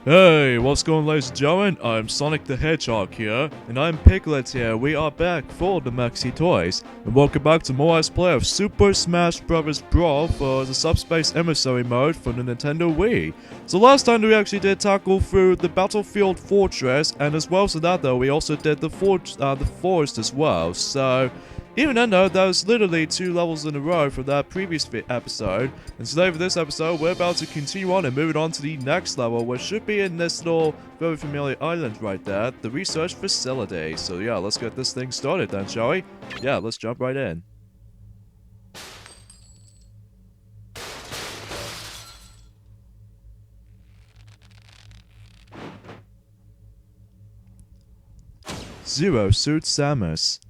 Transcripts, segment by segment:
Hey, what's going on, ladies and gentlemen? I'm Sonic the Hedgehog here, and I'm Piglet here. We are back for the Maxi Toys, and welcome back to more Let's Play of Super Smash Bros. Brawl for the Subspace Emissary mode for the Nintendo Wii. So last time we actually did tackle through the Battlefield Fortress, and as well as that though, we also did the forest as well. So even then though, that was literally 2 levels in a row from that previous episode. And today for this episode, we're about to continue on and move it on to the next level, which should be in this little very familiar island right there, the research facility. So yeah, let's get this thing started then, shall we? Yeah, let's jump right in. Zero Suit Samus.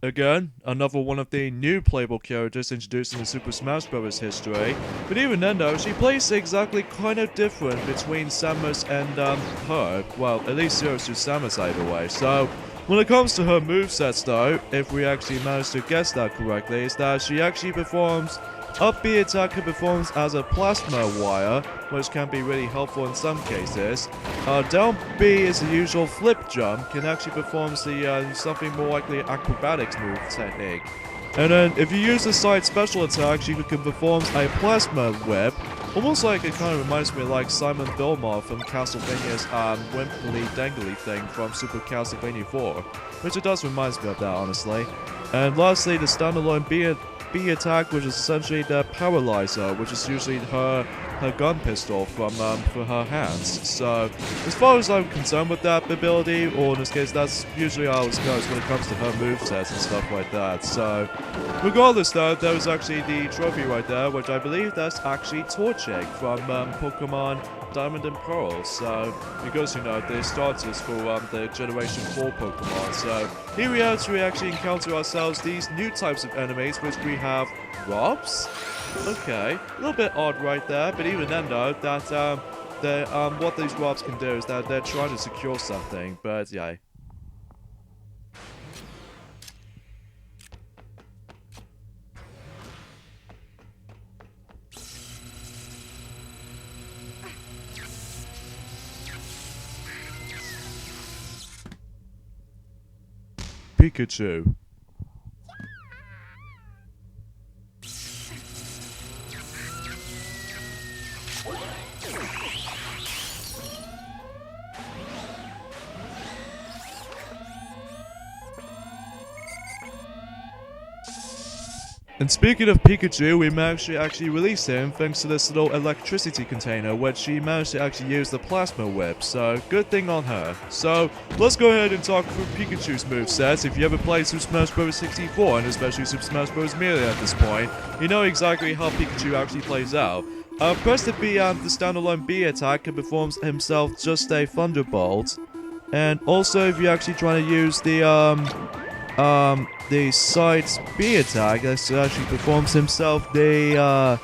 Again, another one of the new playable characters introduced in the Super Smash Bros. History. But even then though, she plays exactly kind of different between Samus and her. Well, at least Zero Suit Samus either way. So, when it comes to her movesets though, if we actually manage to guess that correctly, is that she actually performs up B attack and performs as a plasma wire, which can be really helpful in some cases. Down B is the usual flip jump, can actually perform the something more likely acrobatics move technique. And then if you use the side special attack, she can perform a plasma whip, almost like it kind of reminds me of like Simon Belmont from Castlevania's Wimply Dangly thing from Super Castlevania 4, which it does remind me of that honestly. And lastly, the standalone B attack, which is essentially the paralyzer, which is usually her gun pistol from for her hands. So as far as I'm concerned with that ability, or in this case that's usually how it goes when it comes to her movesets and stuff like that. So regardless though, there was actually the trophy right there, which I believe that's actually Torch Egg from Pokemon Diamond and Pearl. So because you know the starters for the Generation 4 Pokemon. So here we are to actually encounter ourselves these new types of enemies, which we have Robs. Okay, a little bit odd right there, but even then though, that what these Robs can do is that they're trying to secure something, but yeah. Pikachu. And speaking of Pikachu, we managed to actually release him thanks to this little electricity container, which she managed to actually use the plasma whip, so good thing on her. So let's go ahead and talk through Pikachu's movesets. If you ever played Super Smash Bros. 64 and especially Super Smash Bros. Melee at this point, you know exactly how Pikachu actually plays out. Press the B and the standalone B attack and performs himself just a Thunderbolt. And also if you're actually trying to use the side B attack, that actually performs himself the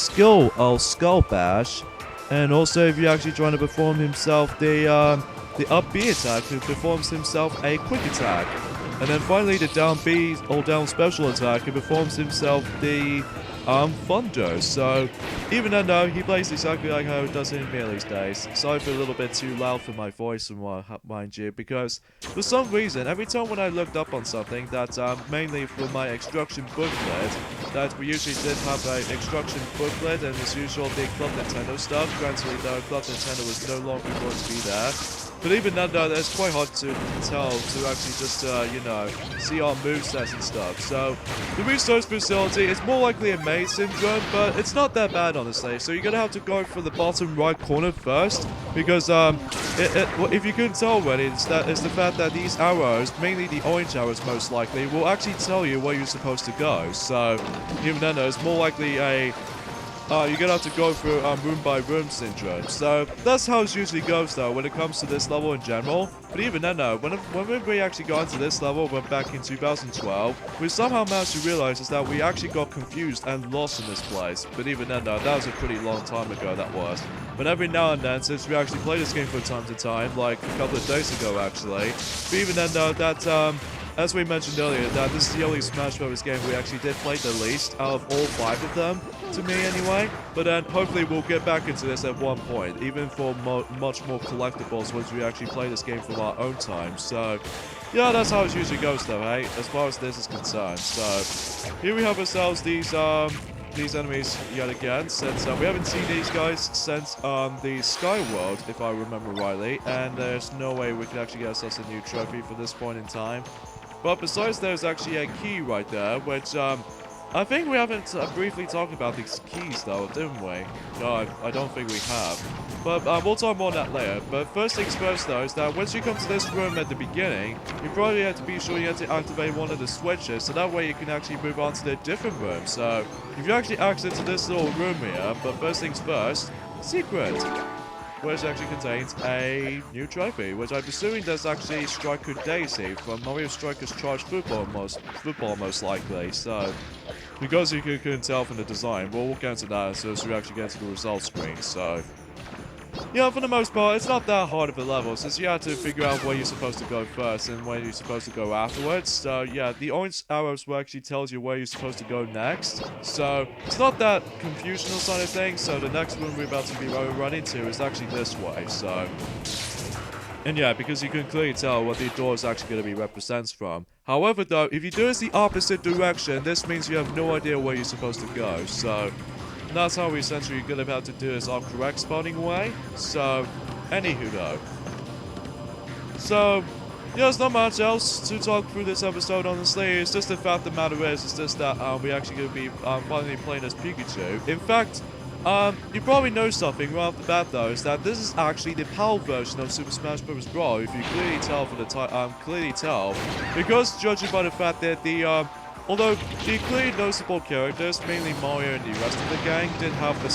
Skull Bash, and also if you're actually trying to perform himself the up B attack, who performs himself a Quick Attack, and then finally the down B or down special attack, who performs himself the Thunder. So even though he plays exactly like how he does in Melee days. Sorry for a little bit too loud for my voice, mind you, because for some reason every time when I looked up on something that mainly for my instruction booklet, that we usually did have an instruction booklet, and as usual the Club Nintendo stuff. Granted though, Club Nintendo was no longer going to be there. But even then though, it's quite hard to tell to actually just, you know, see our movesets and stuff. So, the research facility is more likely a maze syndrome, but it's not that bad honestly. So you're gonna have to go for the bottom right corner first, because if you couldn't tell already, it's the fact that these arrows, mainly the orange arrows most likely, will actually tell you where you're supposed to go. So, even then though, it's more likely a you're gonna have to go through room by room syndrome. So that's how it usually goes though when it comes to this level in general. But even then though, when we actually got into this level, went back in 2012, we somehow managed to realize is that we actually got confused and lost in this place. But even then though, that was a pretty long time ago, that was. But every now and then, since we actually play this game from time to time, like a couple of days ago actually, but even then though, that as we mentioned earlier, that this is the only Smash Bros. Game we actually did play the least out of all 5 of them. to me anyway. But then hopefully we'll get back into this at one point, even for much more collectibles once we actually play this game from our own time. So yeah, that's how it usually goes though, hey, as far as this is concerned. So here we have ourselves these enemies yet again, since we haven't seen these guys since the Sky World, if I remember rightly, and there's no way we can actually get ourselves a new trophy for this point in time. But besides, there's actually a key right there, which I think we haven't briefly talked about these keys though, didn't we? No, I don't think we have. But we'll talk more on that later. But first things first though, is that once you come to this room at the beginning, you probably have to be sure you have to activate one of the switches, so that way you can actually move on to the different rooms. So if you actually access to this little room here, but first things first, secret, which actually contains a new trophy, which I'm assuming there's actually Striker Daisy from Mario Strikers Charge Football most likely. So because you couldn't tell from the design, we'll get into that as soon as we actually get to the results screen. So yeah, for the most part, it's not that hard of a level, since you have to figure out where you're supposed to go first and where you're supposed to go afterwards. So yeah, the orange arrows will actually tells you where you're supposed to go next. So it's not that confusional sort of thing. So the next one we're about to be running to is actually this way. So, and yeah, because you can clearly tell what the door is actually going to be represents from. However though, if you do this the opposite direction, this means you have no idea where you're supposed to go. So that's how we essentially gonna have to do this our correct spawning way. So, anywho though. So, yeah, there's not much else to talk through this episode, honestly. It's just the fact of the matter is just that we're actually gonna be finally playing as Pikachu. In fact, you probably know something right off the bat though, is that this is actually the PAL version of Super Smash Bros. Brawl. If you clearly tell from the because judging by the fact that the although the clearly noticeable characters, mainly Mario and the rest of the gang, did have the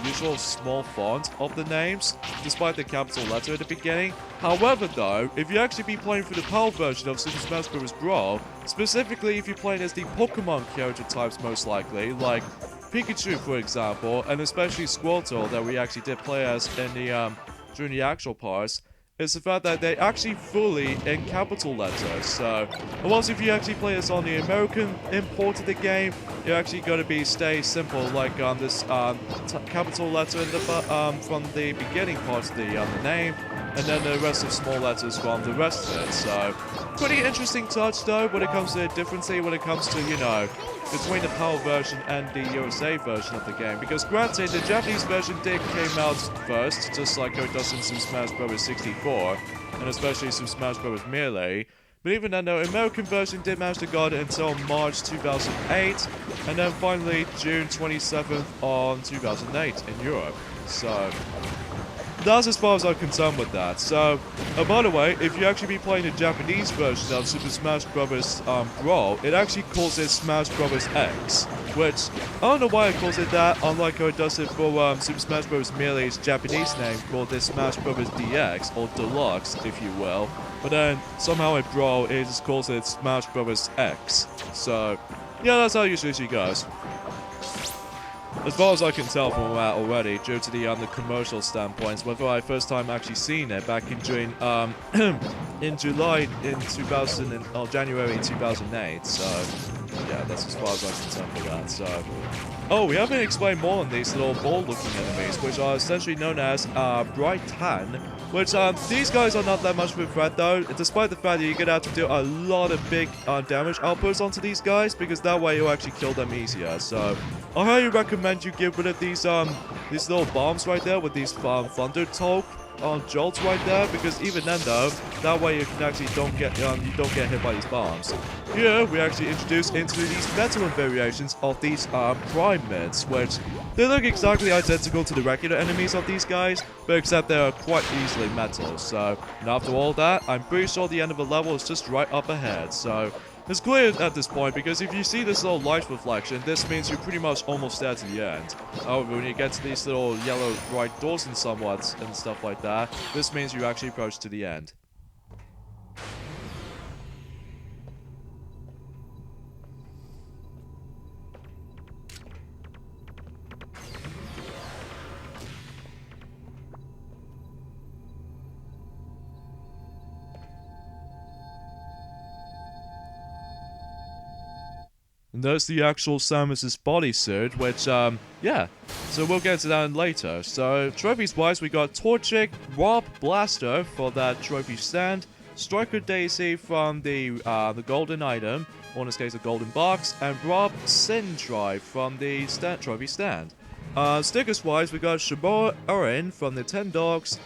usual small font of the names, despite the capital letter at the beginning. However though, if you actually be playing through the PAL version of Super Smash Bros. Brawl, specifically if you're playing as the Pokemon character types most likely, like Pikachu for example, and especially Squirtle that we actually did play as in the during the actual parts, is the fact that they actually fully in capital letters. So, whilst if you actually play this on the American import of the game, you're actually going to stay simple, like this capital letter in the from the beginning part of the name, and then the rest of small letters from the rest of it. So, pretty interesting touch though when it comes to the difference when it comes to, you know, between the PAL version and the USA version of the game. Because granted, the Japanese version came out first, just like it does in Super Smash Bros. 64, and especially Super Smash Bros. Melee. But even then, the American version did manage to get it until March 2008, and then finally June 27th on 2008 in Europe. So that's as far as I'm concerned with that. So, by the way, if you actually be playing the Japanese version of Super Smash Bros. Brawl, it actually calls it Smash Bros. X, which, I don't know why it calls it that, unlike how it does it for Super Smash Bros. Melee's Japanese name called it Smash Bros. DX, or Deluxe, if you will. But then, somehow in Brawl, it just calls it Smash Bros. X. So, yeah, that's how it usually goes. As far as I can tell from that already, due to the commercial standpoints, whether I first time actually seen it back in June, in July in 2000 or January 2008. So yeah, that's as far as I'm concerned with that. So, oh, we haven't explained more on these little ball-looking enemies, which are essentially known as Bright Tan. Which these guys are not that much of a threat though, despite the fact that you're gonna have to do a lot of big damage outputs onto these guys, because that way you'll actually kill them easier. So I highly recommend you get rid of these little bombs right there with these thunder jolts right there, because even then though, that way you can actually don't get hit by these bombs. Here we actually introduce into these metal variations of these prime mids, which they look exactly identical to the regular enemies of these guys, but except they are quite easily metal. So, and after all that, I'm pretty sure the end of the level is just right up ahead. So, it's clear at this point, because if you see this little light reflection, this means you're pretty much almost there to the end. However, when you get to these little yellow bright doors and stuff like that, this means you actually approach to the end. And there's the actual Samus's bodysuit, which, yeah. So we'll get to that later. So, trophies-wise, we got Torchic, Rob Blaster for that trophy stand, Striker Daisy from the golden item, or in this case, a golden box, and Rob Sin Drive from the trophy stand. Stickers-wise, we got Shabor Urin from the 10 Dogs,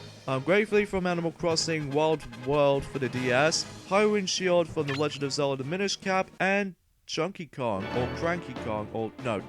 Gravely from Animal Crossing Wild World for the DS, Highwind Shield from The Legend of Zelda: The Minish Cap, and Chunky Kong, or Cranky Kong, or no,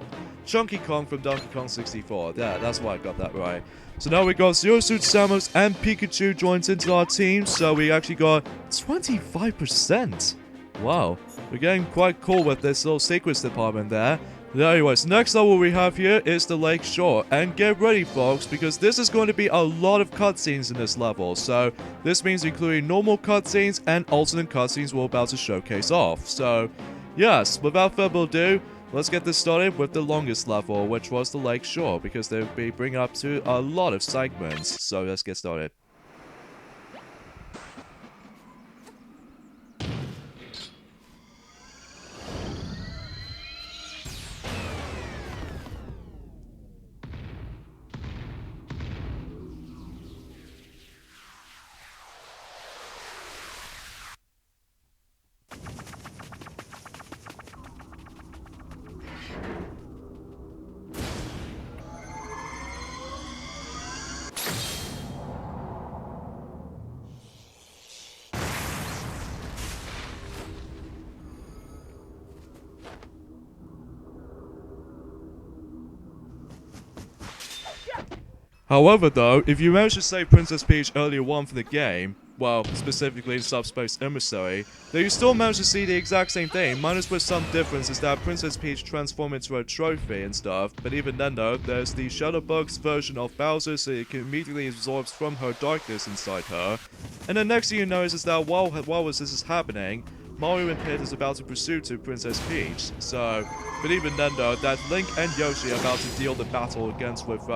Chunky Kong from Donkey Kong 64. Yeah, that's why I got that right. So now we got Zero Suit Samus and Pikachu joined into our team, so we actually got 25%. Wow, we're getting quite cool with this little secrets department there. Anyways, next level we have here is the Lake Shore, and get ready folks, because this is going to be a lot of cutscenes in this level, so this means including normal cutscenes and alternate cutscenes we're about to showcase off. So, yes, without further ado, let's get this started with the longest level, which was the Lake Shore, because they'll be bringing up to a lot of segments, so let's get started. However though, if you manage to save Princess Peach earlier on for the game, well, specifically in Subspace Emissary, then you still manage to see the exact same thing, minus with some difference is that Princess Peach transforms into a trophy and stuff, but even then though, there's the Shadowbug's version of Bowser so it can immediately absorb from her darkness inside her. And the next thing you notice is that while this is happening, Mario and Pit is about to pursue to Princess Peach, so, but even then though, that Link and Yoshi are about to deal the battle against with,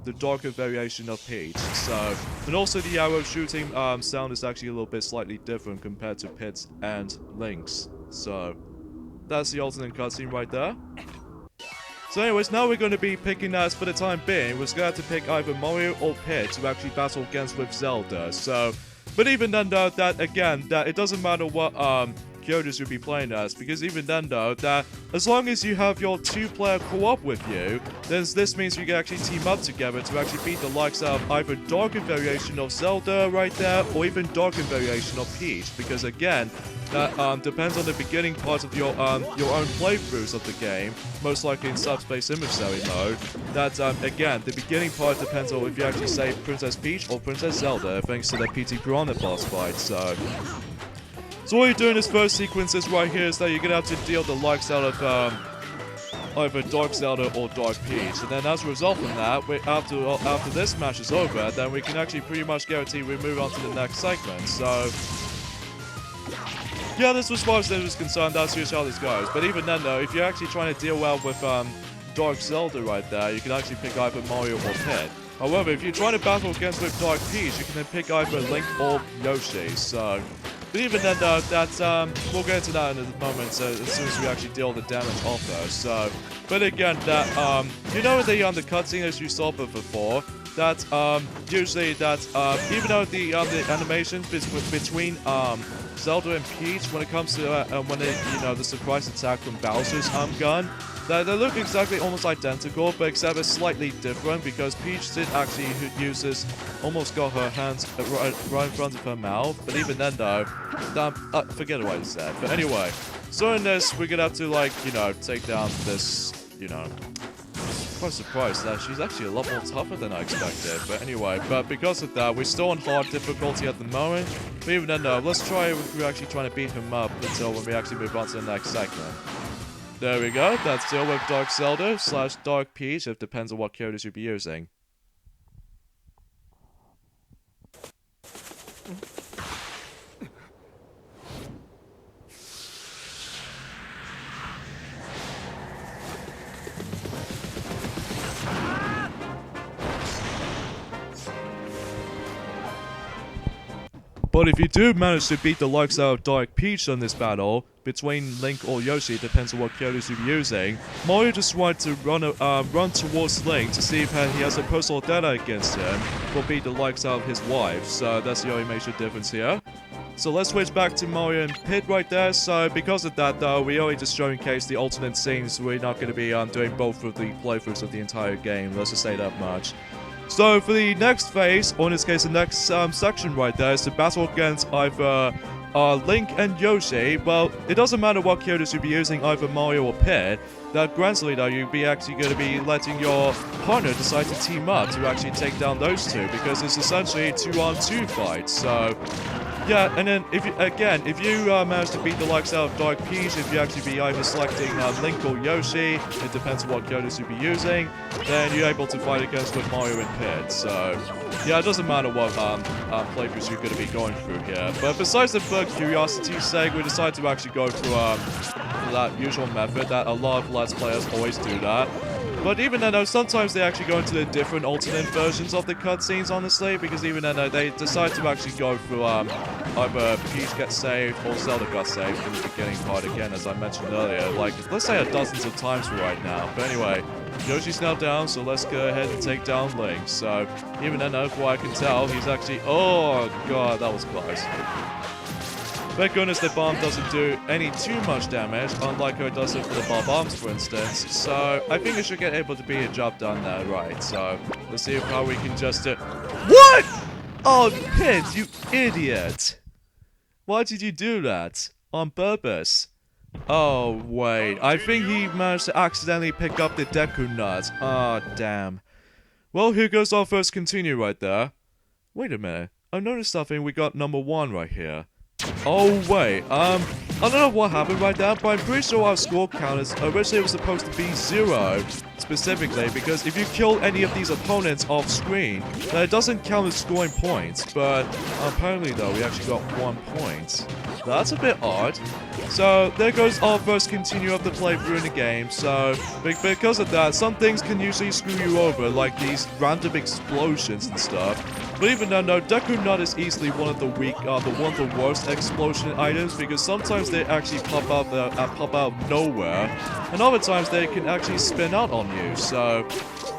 the darker variation of Peach, so, and also the arrow shooting sound is actually a little bit slightly different compared to Pit's and Link's, so, that's the alternate cutscene right there. So anyways, now we're going to be picking as, for the time being, we're going to have to pick either Mario or Pit to actually battle against with Zelda, so, but even then though, that again, that it doesn't matter what, characters you'll be playing as, because even then though, that as long as you have your two-player co-op with you, then this means you can actually team up together to actually beat the likes of either darker variation of Zelda right there, or even darker variation of Peach, because again, that depends on the beginning part of your own playthroughs of the game, most likely in Subspace Emissary mode, that again, the beginning part depends on if you actually save Princess Peach or Princess Zelda, thanks to the PT Piranha boss fight, so what you're doing in this first sequences right here is that you're gonna have to deal the likes out of either Dark Zelda or Dark Peach, and then as a result from that, after this match is over, then we can actually pretty much guarantee we move on to the next segment. So yeah, this was as far as this was concerned, that's just how this goes. But even then though, if you're actually trying to deal well with Dark Zelda right there, you can actually pick either Mario or Pit. However, if you're trying to battle against with Dark Peach, you can then pick either Link or Yoshi, so. But even then though, that's, we'll get into that in a moment, so as soon as we actually deal the damage off though, so. But again, that, you know the cutscene as you saw before, that, usually that, even though the animations between, Zelda and Peach, when it comes to, when they, you know, the surprise attack from Bowser's, gun, they look exactly almost identical, but except it's slightly different because Peach did actually use this, almost got her hands right in front of her mouth. But even then though, forget what I said. But anyway, so in this, we're gonna have to like, you know, take down this, you know, quite surprised that she's actually a lot more tougher than I expected. But anyway, but because of that, we're still on hard difficulty at the moment. But even then though, let's try if we're actually trying to beat him up until when we actually move on to the next segment. There we go, that's deal with Dark Zelda / Dark Peach, it depends on what characters you'll be using. But if you do manage to beat the likes of Dark Peach on this battle, between Link or Yoshi, depends on what characters you're using, Mario just tried to run towards Link to see if he has a personal data against him, or beat the likes of his wife, so that's the only major difference here. So let's switch back to Mario and Pit right there. So because of that though, we only just showcase the alternate scenes. We're not going to be doing both of the playthroughs of the entire game, let's just say that much. So for the next phase, or in this case the next section right there, is the battle against either Link and Yoshi. Well, it doesn't matter what characters you'll be using, either Mario or Pit. That gradually though, you'll be actually going to be letting your partner decide to team up to actually take down those two, because it's essentially a 2-on-2 fight. So yeah, and then if you manage to beat the likes out of Dark Peach, if you actually be either selecting Link or Yoshi, it depends on what characters you'll be using, then you're able to fight against with Mario and Pit. So yeah, it doesn't matter what playthroughs you're going to be going through here. But besides the curiosity's sake, we decided to actually go through that usual method that a lot of Let's Players always do that. But even then, though, sometimes they actually go into the different alternate versions of the cutscenes, honestly, because even then, they decide to actually go through either Peach gets saved or Zelda got saved from the beginning part again, as I mentioned earlier. Like, let's say dozens of times right now. But anyway, Yoshi's now down, so let's go ahead and take down Link. So even then, from what I can tell, he's actually... Oh, God, that was close. Thank goodness the bomb doesn't do too much damage, unlike how it does it for the bombs, for instance. So I think it should get able to be a job done there, right? So let's see how we can just do. What? Oh, Pit, you idiot! Why did you do that? On purpose? Oh wait, I think he managed to accidentally pick up the Deku Nut. Oh damn. Well, here goes our first continue right there. Wait a minute, I noticed something. We got number 1 right here. Oh wait, I don't know what happened right there, but I'm pretty sure our score count is originally was supposed to be 0, specifically, because if you kill any of these opponents off screen, then it doesn't count as scoring points, but apparently though, we actually got 1 point. That's a bit odd. So, there goes our first continue of the playthrough in the game, so, because of that, some things can usually screw you over, like these random explosions and stuff. But even then, no, Deku Nut is easily one of the one of the worst explosion items, because sometimes they actually pop out of nowhere, and other times they can actually spin out on you. So,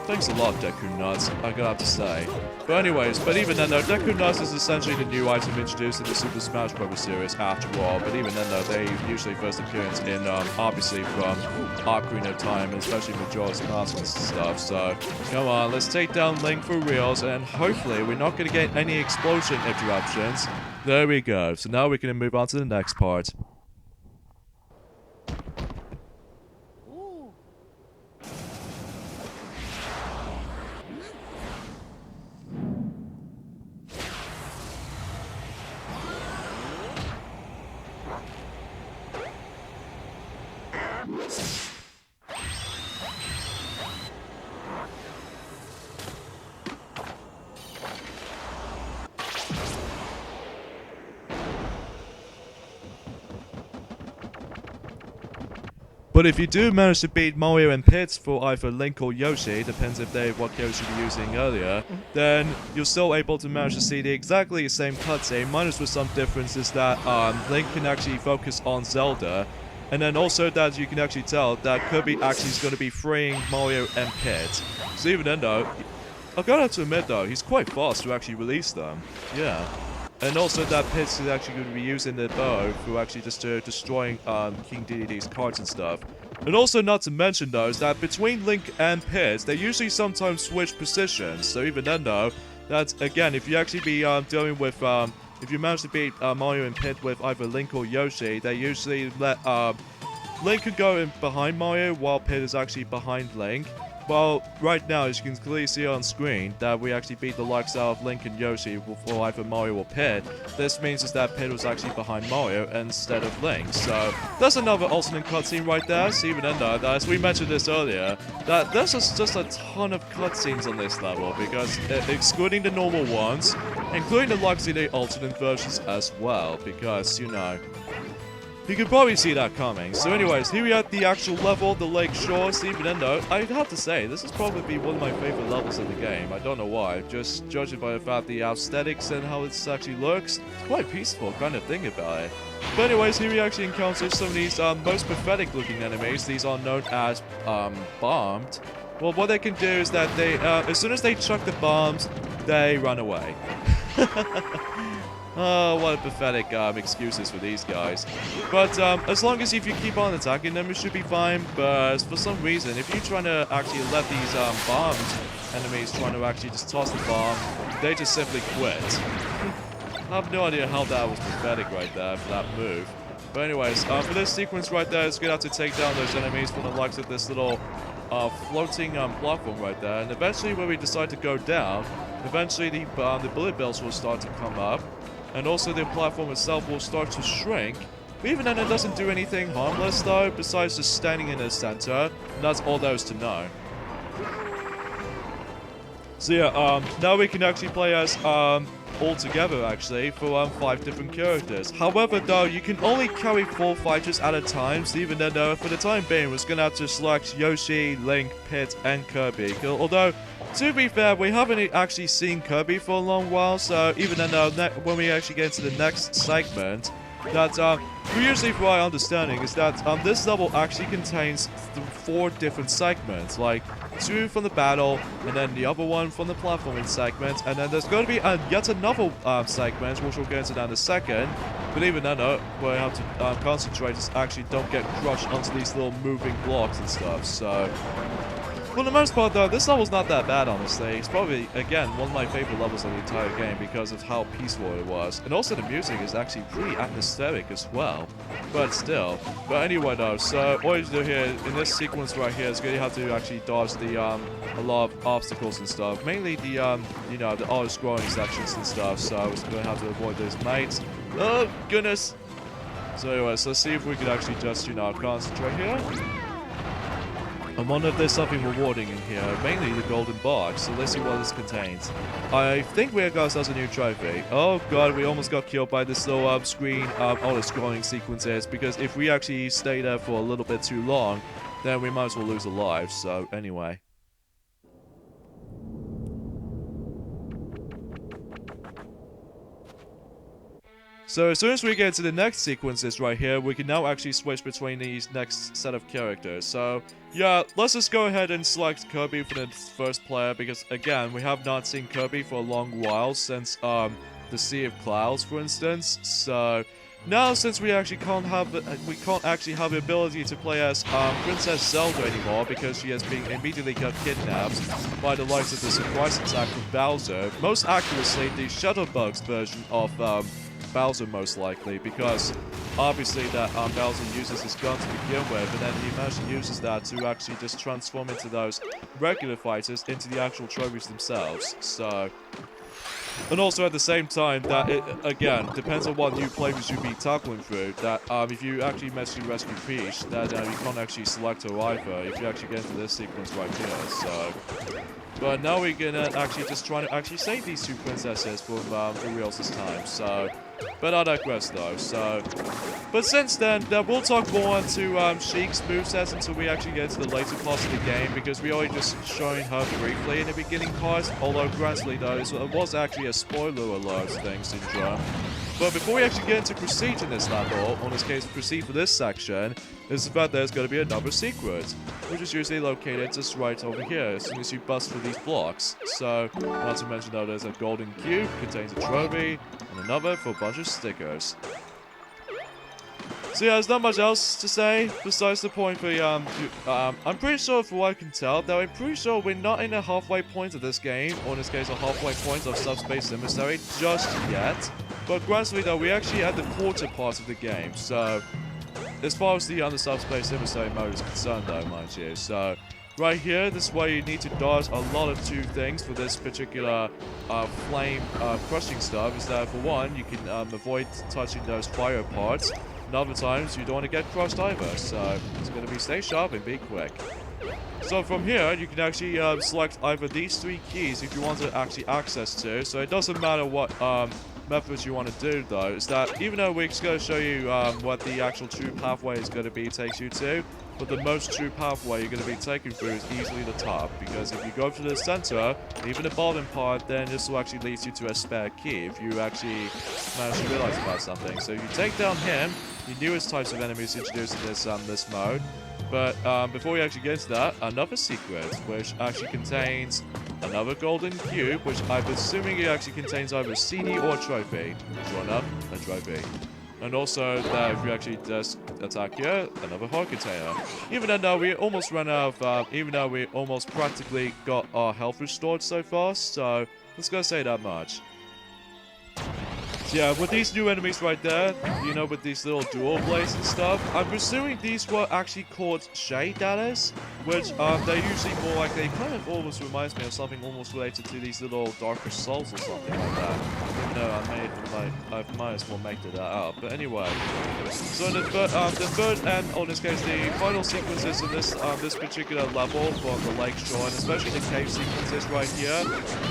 thanks a lot, Deku Nuts, I'm gonna have to say. But anyways, even then, though, Deku Nuts is essentially the new item introduced in the Super Smash Bros. Series after all. But even then, though, they usually first appearance in obviously from Ocarina of Time, and especially Majora's Mask and stuff. So come on, let's take down Link for reals, and hopefully we're not gonna get any explosion interruptions. There we go. So now we're gonna move on to the next part. But if you do manage to beat Mario and Pit for either Link or Yoshi, depends if what character you were using earlier, then you're still able to manage to see the exactly the same cutscene, minus with some differences that Link can actually focus on Zelda, and then also that you can actually tell that Kirby actually is going to be freeing Mario and Pit. So even then though, I've got to have to admit though, he's quite fast to actually release them. Yeah. And also that Pit is actually going to be using the bow for actually just destroying King Dedede's cards and stuff. And also not to mention though, is that between Link and Pit, they usually sometimes switch positions. So even then though, that's again, if you actually be dealing with, if you manage to beat Mario and Pit with either Link or Yoshi, they usually let Link can go in behind Mario while Pit is actually behind Link. Well, right now, as you can clearly see on screen, that we actually beat the likes of Link and Yoshi for either Mario or Pit. This means is that Pit was actually behind Mario instead of Link. So, that's another alternate cutscene right there. So even then though, as we mentioned this earlier, that there's just a ton of cutscenes on this level, because excluding the normal ones, including the likes of the alternate versions as well, because, you know... You can probably see that coming. So anyways, here we are at the actual level, the lake shore, Steven Endo. I'd have to say, this is probably one of my favorite levels of the game. I don't know why. Just judging by the fact the aesthetics and how it actually looks, it's quite peaceful kind of thing about it. But anyways, here we actually encounter some of these most pathetic looking enemies. These are known as bombed. Well, what they can do is that they, as soon as they chuck the bombs, they run away. Oh, what pathetic excuses for these guys. But as long as if you keep on attacking them, it should be fine. But for some reason, if you're trying to actually let these bombed enemies trying to actually just toss the bomb, they just simply quit. I have no idea how that was pathetic right there for that move. But anyways, for this sequence right there, it's going to have to take down those enemies from the likes of this little floating platform right there. And eventually when we decide to go down, eventually the bullet bills will start to come up. And also the platform itself will start to shrink. Even then it doesn't do anything harmless though, besides just standing in the center. And that's all there is to know. So yeah, now we can actually play as all together actually for 5 different characters. However though, you can only carry 4 fighters at a time, so even then for the time being, we're gonna have to select Yoshi, Link, Pit, and Kirby. Although, to be fair, we haven't actually seen Kirby for a long while, so even then when we actually get into the next segment, that usually for my understanding is that this level actually contains 4 different segments, like 2 from the battle, and then the other one from the platforming segment, and then there's going to be yet another segment, which we'll get into that in a second. But even then, we have to concentrate, just actually don't get crushed onto these little moving blocks and stuff. So, for the most part though, this level's not that bad honestly. It's probably, again, one of my favorite levels of the entire game because of how peaceful it was. And also the music is actually pretty atmospheric as well. But still. But anyway though, so all you do here, in this sequence right here, is going to have to actually dodge the, a lot of obstacles and stuff. Mainly the, you know, the auto-scrolling sections and stuff. So we're going to have to avoid those mates. Oh, goodness! So anyways, let's see if we can actually just, you know, concentrate here. I wonder if there's something rewarding in here, mainly the golden box, so let's see what this contains. I think we got ourselves a new trophy. Oh god, we almost got killed by this little screen auto-scrolling sequences, because if we actually stay there for a little bit too long, then we might as well lose a life, so anyway. So as soon as we get to the next sequences right here, we can now actually switch between these next set of characters. So yeah, let's just go ahead and select Kirby for the first player, because again, we have not seen Kirby for a long while since the Sea of Clouds, for instance. So now, since we actually can't actually have the ability to play as Princess Zelda anymore, because she has been immediately got kidnapped by the likes of the surprise attack from Bowser. Most accurately, the Shuttlebug's version of Bowser, most likely, because obviously that Bowser uses his gun to begin with, and then he actually uses that to actually just transform into those regular fighters into the actual trophies themselves. So, and also at the same time, that it, again, depends on what new players you be tackling through, that if you actually manage to rescue Peach, that you can't actually select her either if you actually get into this sequence right here. So, but now we're gonna actually just try to actually save these 2 princesses for reals this time. So, but I digress though. So, but since then, we'll talk more into Sheik's movesets until we actually get to the later parts of the game, because we already just showing her briefly in the beginning part. Although, granted though, it was actually a spoiler alert thing, Syndrome. But before we actually get into proceed in this level, or in this case proceed for this section, is the fact there's going to be another secret, which is usually located just right over here as soon as you bust through these blocks. So, not to mention though, there's a golden cube, contains a trophy, and another for a bunch of stickers. So yeah, there's not much else to say besides the point for I'm pretty sure, for what I can tell, though, I'm pretty sure we're not in a halfway point of this game, or in this case a halfway point of Subspace Emissary just yet. But granted though, we're actually at the quarter part of the game, so as far as the Subspace Emissary mode is concerned though, mind you. So right here, this is where you need to dodge a lot of 2 things for this particular flame crushing stuff. Is that for one, you can avoid touching those fire parts, and other times you don't want to get crushed either. So it's going to be stay sharp and be quick. So from here, you can actually select either these 3 keys if you want to actually access to. So it doesn't matter what methods you want to do, though, is that even though we're going to show you what the actual true pathway is going to be takes you to, but the most true pathway you're going to be taken through is easily the top, because if you go to the center, even the bottom part, then this will actually lead you to a spare key if you actually manage to realize about something. So if you take down him, the newest types of enemies introduced in this mode. But before we actually get into that, another secret, which actually contains another golden cube, which I'm assuming it actually contains either a CD or a trophy. Sure enough, a trophy. And also, that if you actually just attack here, another heart container. Even though we almost ran out of, even though we almost practically got our health restored so far, so let's go say that much. So yeah, with these new enemies right there, you know, with these little dual blades and stuff, I'm presuming these were actually called shade daggers, which they're usually more like, they kind of almost reminds me of something almost related to these little darker souls or something like that. Even though I might as well make that up. But anyway, so the third and, or in this case, the final sequences of this particular level from the lake shore, and especially the cave sequences right here,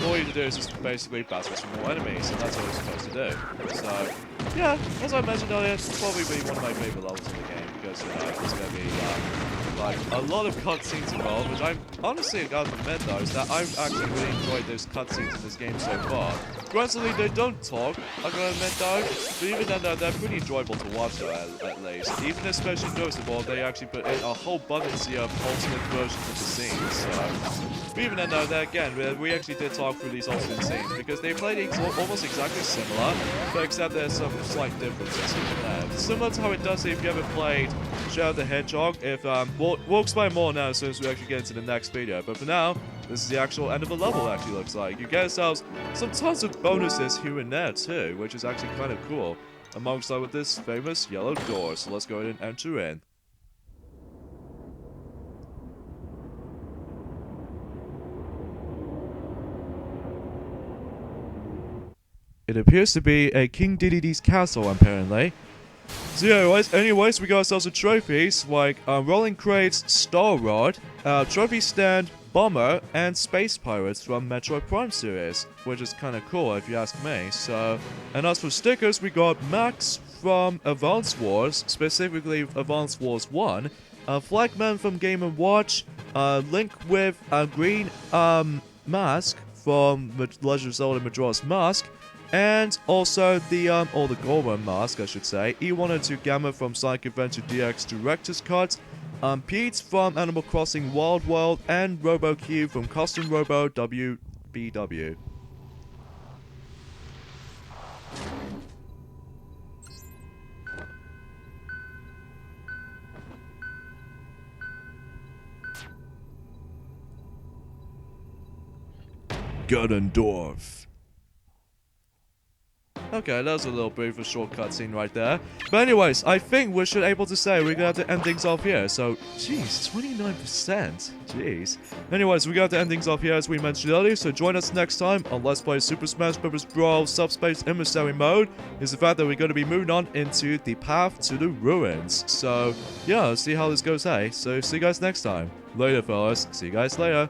all you need to do is just basically battle some more enemies, and that's what you're supposed to do. So, yeah, as I mentioned earlier, it's probably one of my favorite levels in the game, because, you know, it's going to be, like, a lot of cutscenes involved, which I'm honestly gotta admit, though, is that I've actually really enjoyed those cutscenes in this game so far. Granted, they don't talk, I gotta admit, though, but even then, they're pretty enjoyable to watch, though, at least. Even especially noticeable, they actually put in a whole bunch of alternate versions of the scenes, so... But even then, though, again, we actually did talk through these alternate scenes, because they played almost exactly similar, but except there's some slight differences in there. Similar to how it does if you ever played Shadow the Hedgehog, if, we'll explain more now as soon as we actually get into the next video, but for now, this is the actual end of the level, it actually looks like. You get yourselves some tons of bonuses here and there, too, which is actually kind of cool, amongst with this famous yellow door, so let's go ahead and enter in. It appears to be a King Dedede's castle, apparently. So yeah, anyways, we got ourselves some trophies, like Rolling Crates Star Rod, Trophy Stand Bomber, and Space Pirates from Metroid Prime series, which is kinda cool if you ask me. So, and as for stickers, we got Max from Advance Wars, specifically Advance Wars 1, Flagman from Game & Watch, Link with a green mask from Legend of Zelda Majora's Mask, and also the Goldman mask, I should say. E102 Gamma from Sonic Adventure DX Director's Cut. Pete from Animal Crossing Wild World, and RoboQ from Custom Robo WBW. Ganondorf. Okay, that was a little bit of a short cutscene right there. But anyways, I think we should able to say we're gonna have to end things off here. So, jeez, 29%. Jeez. Anyways, we're gonna have to end things off here as we mentioned earlier. So join us next time on Let's Play Super Smash Bros. Brawl Subspace Emissary mode. Is the fact that we're gonna be moving on into the path to the ruins. So, yeah, let's see how this goes, hey. So, see you guys next time. Later, fellas. See you guys later.